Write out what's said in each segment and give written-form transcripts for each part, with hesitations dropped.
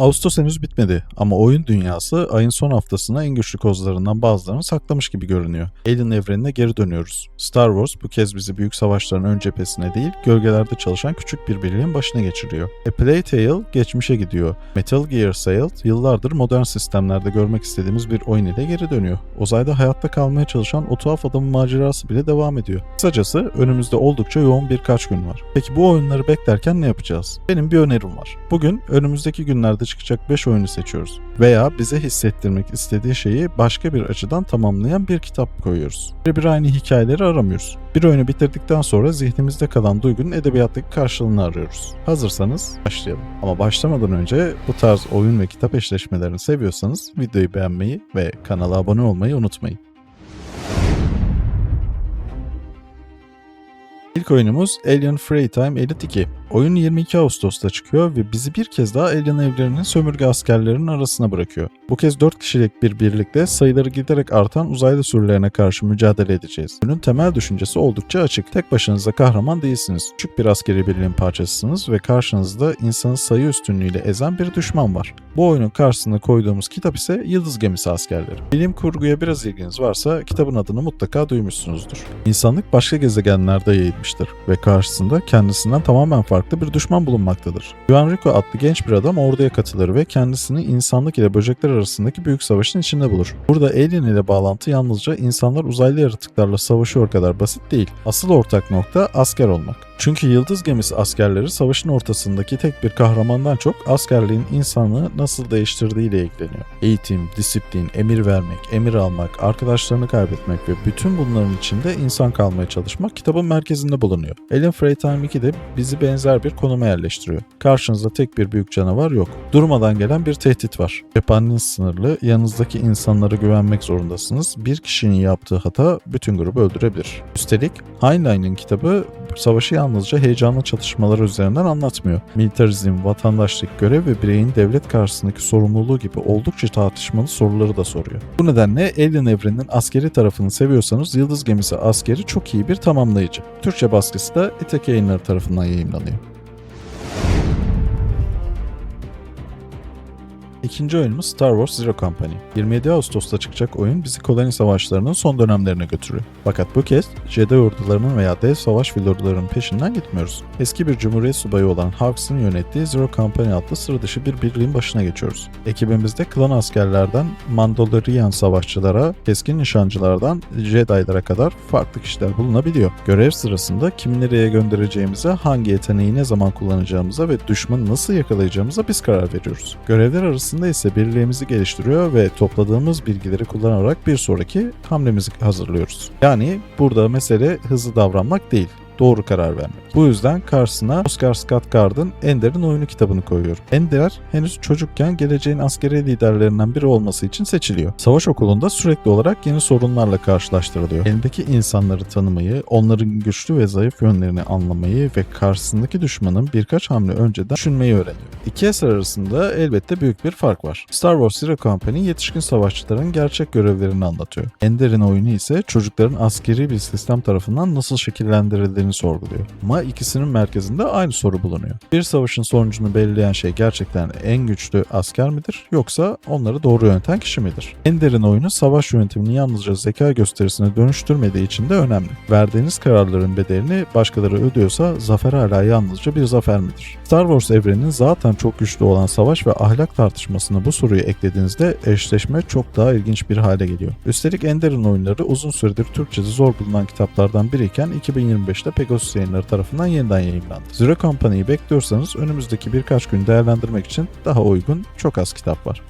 Ağustos henüz bitmedi ama oyun dünyası ayın son haftasına en güçlü kozlarından bazılarını saklamış gibi görünüyor. Alien evrenine geri dönüyoruz. Star Wars bu kez bizi büyük savaşların ön cephesine değil, gölgelerde çalışan küçük bir birliğin başına geçiriyor. A Plague Tale geçmişe gidiyor. Metal Gear Solid yıllardır modern sistemlerde görmek istediğimiz bir oyun ile geri dönüyor. Uzayda hayatta kalmaya çalışan o tuhaf adamın macerası bile devam ediyor. Kısacası önümüzde oldukça yoğun birkaç gün var. Peki bu oyunları beklerken ne yapacağız? Benim bir önerim var. Bugün önümüzdeki günlerde çıkacak 5 oyunu seçiyoruz. Veya bize hissettirmek istediği şeyi başka bir açıdan tamamlayan bir kitap koyuyoruz. Birebir aynı hikayeleri aramıyoruz. Bir oyunu bitirdikten sonra zihnimizde kalan duygunun edebiyattaki karşılığını arıyoruz. Hazırsanız başlayalım. Ama başlamadan önce bu tarz oyun ve kitap eşleşmelerini seviyorsanız videoyu beğenmeyi ve kanala abone olmayı unutmayın. İlk oyunumuz Alien Freetime Elite 2. Oyun 22 Ağustos'ta çıkıyor ve bizi bir kez daha Alien evreninin sömürge askerlerinin arasına bırakıyor. Bu kez 4 kişilik bir birlikte sayıları giderek artan uzaylı sürülerine karşı mücadele edeceğiz. Oyunun temel düşüncesi oldukça açık. Tek başınıza kahraman değilsiniz. Küçük bir askeri birliğin parçasısınız ve karşınızda insanı sayı üstünlüğüyle ezen bir düşman var. Bu oyunun karşısına koyduğumuz kitap ise Yıldız Gemisi Askerleri. Bilim kurguya biraz ilginiz varsa kitabın adını mutlaka duymuşsunuzdur. İnsanlık başka gezegenlerde yayılmıştır ve karşısında kendisinden tamamen farklı bir düşman bulunmaktadır. Yuan Rico adlı genç bir adam orduya katılır ve kendisini insanlık ile böcekler arasındaki büyük savaşın içinde bulur. Burada Alien ile bağlantı yalnızca insanlar uzaylı yaratıklarla savaşıyor kadar basit değil. Asıl ortak nokta asker olmak. Çünkü Yıldız Gemisi askerleri savaşın ortasındaki tek bir kahramandan çok askerliğin insanlığı nasıl değiştirdiğiyle ilgileniyor. Eğitim, disiplin, emir vermek, emir almak, arkadaşlarını kaybetmek ve bütün bunların içinde insan kalmaya çalışmak kitabın merkezinde bulunuyor. Alien Freetime 2 de bizi benzer bir konuma yerleştiriyor. Karşınızda tek bir büyük canavar yok. Durmadan gelen bir tehdit var. Cephaneniz sınırlı, yanınızdaki insanlara güvenmek zorundasınız. Bir kişinin yaptığı hata bütün grubu öldürebilir. Üstelik Heinlein'in kitabı savaşı yalnızca heyecanlı çatışmalar üzerinden anlatmıyor. Militarizm, vatandaşlık, görev ve bireyin devlet karşısındaki sorumluluğu gibi oldukça tartışmalı soruları da soruyor. Bu nedenle Alien evreninin askeri tarafını seviyorsanız Yıldız Gemisi Askeri çok iyi bir tamamlayıcı. Türkçe baskısı da İtek Yayınları tarafından yayımlanıyor. İkinci oyunumuz Star Wars Zero Company. 27 Ağustos'ta çıkacak oyun bizi koloni savaşlarının son dönemlerine götürüyor. Fakat bu kez Jedi ordularının veya dev savaş filolarının peşinden gitmiyoruz. Eski bir cumhuriyet subayı olan Hawks'ın yönettiği Zero Company adlı sıra dışı bir birliğin başına geçiyoruz. Ekibimizde klan askerlerden Mandalorian savaşçılara, keskin nişancılardan Jedi'lara kadar farklı kişiler bulunabiliyor. Görev sırasında kimi nereye göndereceğimize, hangi yeteneği ne zaman kullanacağımıza ve düşmanı nasıl yakalayacağımıza biz karar veriyoruz. Görevler arasında ise birliğimizi geliştiriyor ve topladığımız bilgileri kullanarak bir sonraki hamlemizi hazırlıyoruz. Yani burada mesele hızlı davranmak değil, doğru karar vermek. Bu yüzden karşısına Oscar Scott Card'ın Ender'in oyunu kitabını koyuyor. Ender henüz çocukken geleceğin askeri liderlerinden biri olması için seçiliyor. Savaş okulunda sürekli olarak yeni sorunlarla karşılaştırılıyor. Elindeki insanları tanımayı, onların güçlü ve zayıf yönlerini anlamayı ve karşısındaki düşmanın birkaç hamle önceden düşünmeyi öğreniyor. İki eser arasında elbette büyük bir fark var. Star Wars Zero Company yetişkin savaşçıların gerçek görevlerini anlatıyor. Ender'in oyunu ise çocukların askeri bir sistem tarafından nasıl şekillendirildiğini sorguluyor. Ama ikisinin merkezinde aynı soru bulunuyor. Bir savaşın sonucunu belirleyen şey gerçekten en güçlü asker midir yoksa onları doğru yöneten kişi midir? Ender'in oyunu savaş yönetimini yalnızca zeka gösterisine dönüştürmediği için de önemli. Verdiğiniz kararların bedelini başkaları ödüyorsa zafer hala yalnızca bir zafer midir? Star Wars evreninin zaten çok güçlü olan savaş ve ahlak tartışmasına bu soruyu eklediğinizde eşleşme çok daha ilginç bir hale geliyor. Üstelik Ender'in oyunları uzun süredir Türkçe'de zor bulunan kitaplardan biriyken 2025'te Pegasus Yayınları tarafından yeniden yayımlandı. Zero Company'yi bekliyorsanız önümüzdeki birkaç gün değerlendirmek için daha uygun çok az kitap var.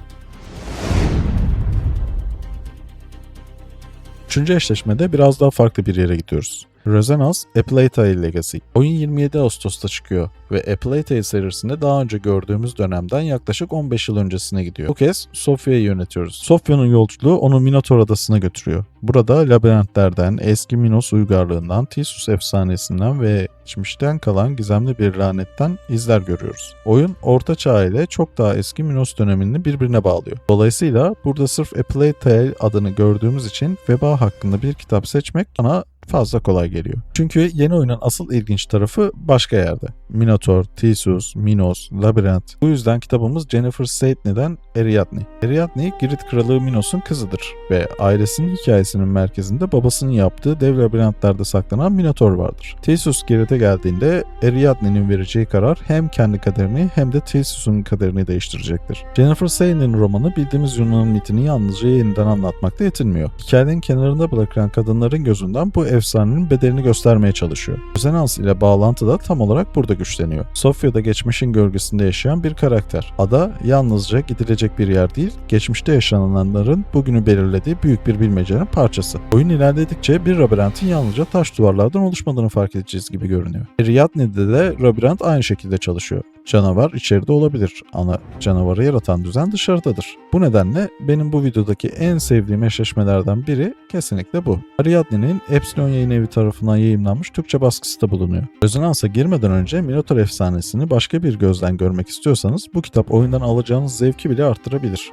Üçüncü eşleşmede biraz daha farklı bir yere gidiyoruz. Resonance A Plague Tale Legacy. Oyun 27 Ağustos'ta çıkıyor ve A Plague Tale serisinde daha önce gördüğümüz dönemden yaklaşık 15 yıl öncesine gidiyor. Bu kez Sophia'yı yönetiyoruz. Sophia'nın yolculuğu onu Minotaur adasına götürüyor. Burada labirentlerden, eski Minos uygarlığından, Theseus efsanesinden ve geçmişten kalan gizemli bir lanetten izler görüyoruz. Oyun Orta Çağ ile çok daha eski Minos dönemini birbirine bağlıyor. Dolayısıyla burada sırf A Plague Tale adını gördüğümüz için veba hakkında bir kitap seçmek bana fazla kolay geliyor. Çünkü yeni oyunun asıl ilginç tarafı başka yerde. Minotaur, Theseus, Minos, Labirent. Bu yüzden kitabımız Jennifer Satane'den Ariadne. Ariadne, Girit kralı Minos'un kızıdır ve ailesinin hikayesinin merkezinde babasının yaptığı dev labirentlerde saklanan Minotaur vardır. Theseus Girit'e geldiğinde Ariadne'nin vereceği karar hem kendi kaderini hem de Theseus'un kaderini değiştirecektir. Jennifer Satane'in romanı bildiğimiz Yunan mitini yalnızca yeniden anlatmakla yetinmiyor. Hikayenin kenarında bırakılan kadınların gözünden bu efsanenin bedelini göstermeye çalışıyor. Rezonans ile bağlantı da tam olarak burada güçleniyor. Sofya'da geçmişin gölgesinde yaşayan bir karakter. Ada yalnızca gidilecek bir yer değil, geçmişte yaşananların bugünü belirlediği büyük bir bilmecenin parçası. Oyun ilerledikçe bir labirentin yalnızca taş duvarlardan oluşmadığını fark edeceğiz gibi görünüyor. Ariadne'de de labirent aynı şekilde çalışıyor. Canavar içeride olabilir ama canavarı yaratan düzen dışarıdadır. Bu nedenle benim bu videodaki en sevdiğim eşleşmelerden biri kesinlikle bu. Ariadne'nin Epsilon Yayın Evi tarafından yayımlanmış Türkçe baskısı da bulunuyor. Rezonansa girmeden önce Minotaur efsanesini başka bir gözden görmek istiyorsanız bu kitap oyundan alacağınız zevki bile arttırabilir.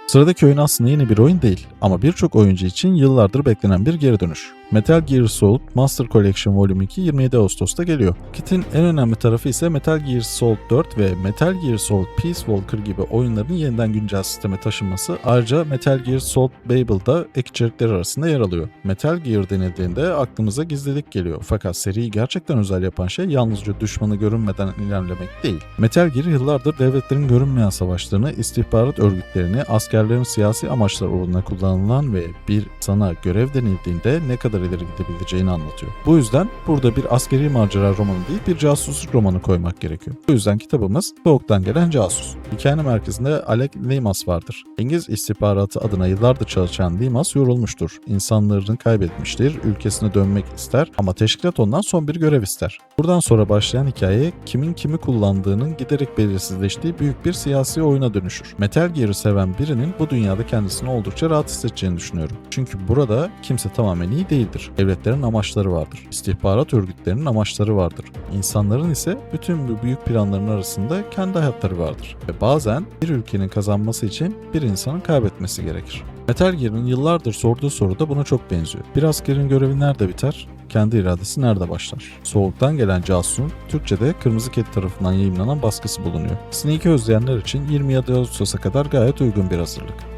Sıradaki oyun aslında yeni bir oyun değil ama birçok oyuncu için yıllardır beklenen bir geri dönüş. Metal Gear Solid Master Collection Volume 2 27 Ağustos'ta geliyor. Kit'in en önemli tarafı ise Metal Gear Solid 4 ve Metal Gear Solid Peace Walker gibi oyunların yeniden güncel sisteme taşınması, ayrıca Metal Gear Solid Babel'da ek içerikler arasında yer alıyor. Metal Gear denildiğinde aklımıza gizlilik geliyor fakat seriyi gerçekten özel yapan şey yalnızca düşmanı görünmeden ilerlemek değil. Metal Gear yıllardır devletlerin görünmeyen savaşlarını, istihbarat örgütlerini, askerlerin siyasi amaçlar uğruna kullanılan ve bir sana görev denildiğinde ne kadar ileri gidebileceğini anlatıyor. Bu yüzden burada bir askeri macera romanı değil bir casusluk romanı koymak gerekiyor. Bu yüzden kitabımız Soğuktan Gelen Casus. Hikayenin merkezinde Alec Limas vardır. İngiliz istihbaratı adına yıllardır çalışan Limas yorulmuştur. İnsanlarını kaybetmiştir, ülkesine dönmek ister ama teşkilat ondan son bir görev ister. Buradan sonra başlayan hikaye kimin kimi kullandığının giderek belirsizleştiği büyük bir siyasi oyuna dönüşür. Metal Gear'ı seven birinin bu dünyada kendisini oldukça rahat hissedeceğini düşünüyorum. Çünkü burada kimse tamamen iyi değildir. Devletlerin amaçları vardır. İstihbarat örgütlerinin amaçları vardır. İnsanların ise bütün bu büyük planların arasında kendi hayatları vardır. Ve bazen bir ülkenin kazanması için bir insanın kaybetmesi gerekir. Metal Gear'ın yıllardır sorduğu soru da buna çok benziyor. Bir askerin görevi nerede biter? Kendi iradesi nerede başlar? Soğuktan Gelen Casus'un Türkçe'de Kırmızı Kedi tarafından yayımlanan baskısı bulunuyor. Snake'i özleyenler için 27 Ağustos'a kadar gayet uygun bir hazırlık.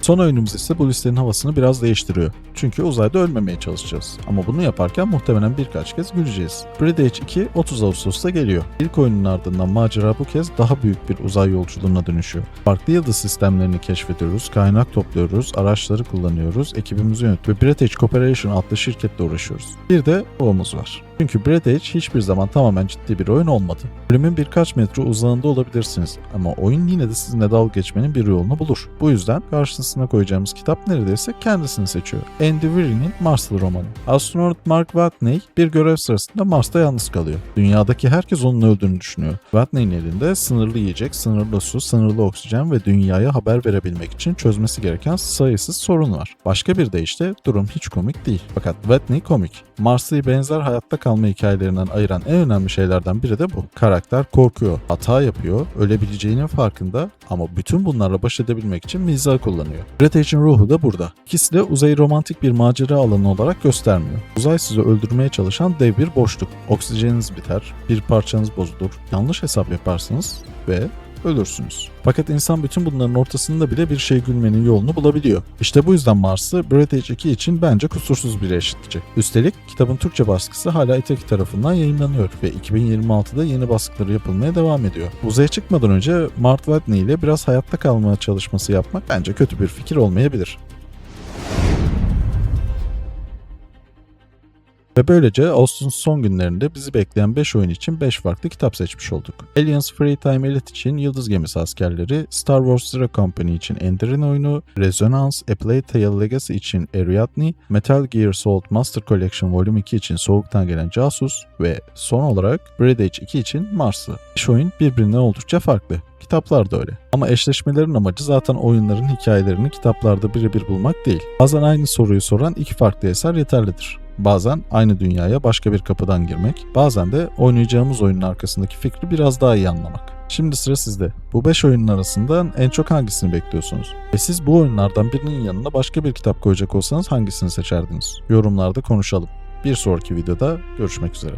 Son oyunumuz ise bu listenin havasını biraz değiştiriyor. Çünkü uzayda ölmemeye çalışacağız. Ama bunu yaparken muhtemelen birkaç kez güleceğiz. Breath Edge 2 30 Ağustos'ta geliyor. İlk oyunun ardından macera bu kez daha büyük bir uzay yolculuğuna dönüşüyor. Farklı yıldız sistemlerini keşfediyoruz, kaynak topluyoruz, araçları kullanıyoruz, ekibimizi yönetiyoruz ve Breath Edge Corporation adlı şirketle uğraşıyoruz. Bir de oyumuz var. Çünkü Breath Edge hiçbir zaman tamamen ciddi bir oyun olmadı. Bölümün birkaç metre uzağında olabilirsiniz ama oyun yine de sizinle dalga geçmenin bir yolunu bulur. Bu yüzden karşısına koyacağımız kitap neredeyse kendisini seçiyor. Andy Weir'in Marslı romanı. Astronot Mark Watney bir görev sırasında Mars'ta yalnız kalıyor. Dünyadaki herkes onun öldüğünü düşünüyor. Watney'in elinde sınırlı yiyecek, sınırlı su, sınırlı oksijen ve dünyaya haber verebilmek için çözmesi gereken sayısız sorun var. Başka bir deyişle durum hiç komik değil. Fakat Watney komik. Marslı'yı benzer hayatta kalma hikayelerinden ayıran en önemli şeylerden biri de bu. Karakter korkuyor, hata yapıyor, ölebileceğinin farkında ama bütün bunlarla baş edebilmek için mizah kullanıyor. Breath Edge'in ruhu da burada. İkisi de uzayı romantik bir macera alanı olarak göstermiyor. Uzay sizi öldürmeye çalışan dev bir boşluk. Oksijeniniz biter, bir parçanız bozulur, yanlış hesap yaparsınız ve ölürsünüz. Fakat insan bütün bunların ortasında bile bir şey gülmenin yolunu bulabiliyor. İşte bu yüzden Mars'ı Breath Edge 2 için bence kusursuz bir eşitçi. Üstelik kitabın Türkçe baskısı hala İtaki tarafından yayımlanıyor ve 2026'da yeni baskıları yapılmaya devam ediyor. Uzaya çıkmadan önce Mark Watney ile biraz hayatta kalma çalışması yapmak bence kötü bir fikir olmayabilir. Ve böylece Ağustos'un son günlerinde bizi bekleyen 5 oyun için 5 farklı kitap seçmiş olduk. Aliens Free Time Elite için Yıldız Gemisi Askerleri, Star Wars Zero Company için Ender'in oyunu, Resonance A Plague Tale Legacy için Ariadne, Metal Gear Solid Master Collection Volume 2 için Soğuktan Gelen Casus ve son olarak Breath Edge 2 için Marslı. 5 oyun birbirinden oldukça farklı. Kitaplar da öyle. Ama eşleşmelerin amacı zaten oyunların hikayelerini kitaplarda birebir bulmak değil. Bazen aynı soruyu soran iki farklı eser yeterlidir. Bazen aynı dünyaya başka bir kapıdan girmek, bazen de oynayacağımız oyunun arkasındaki fikri biraz daha iyi anlamak. Şimdi sıra sizde. Bu 5 oyunun arasından en çok hangisini bekliyorsunuz? Ve siz bu oyunlardan birinin yanına başka bir kitap koyacak olsanız hangisini seçerdiniz? Yorumlarda konuşalım. Bir sonraki videoda görüşmek üzere.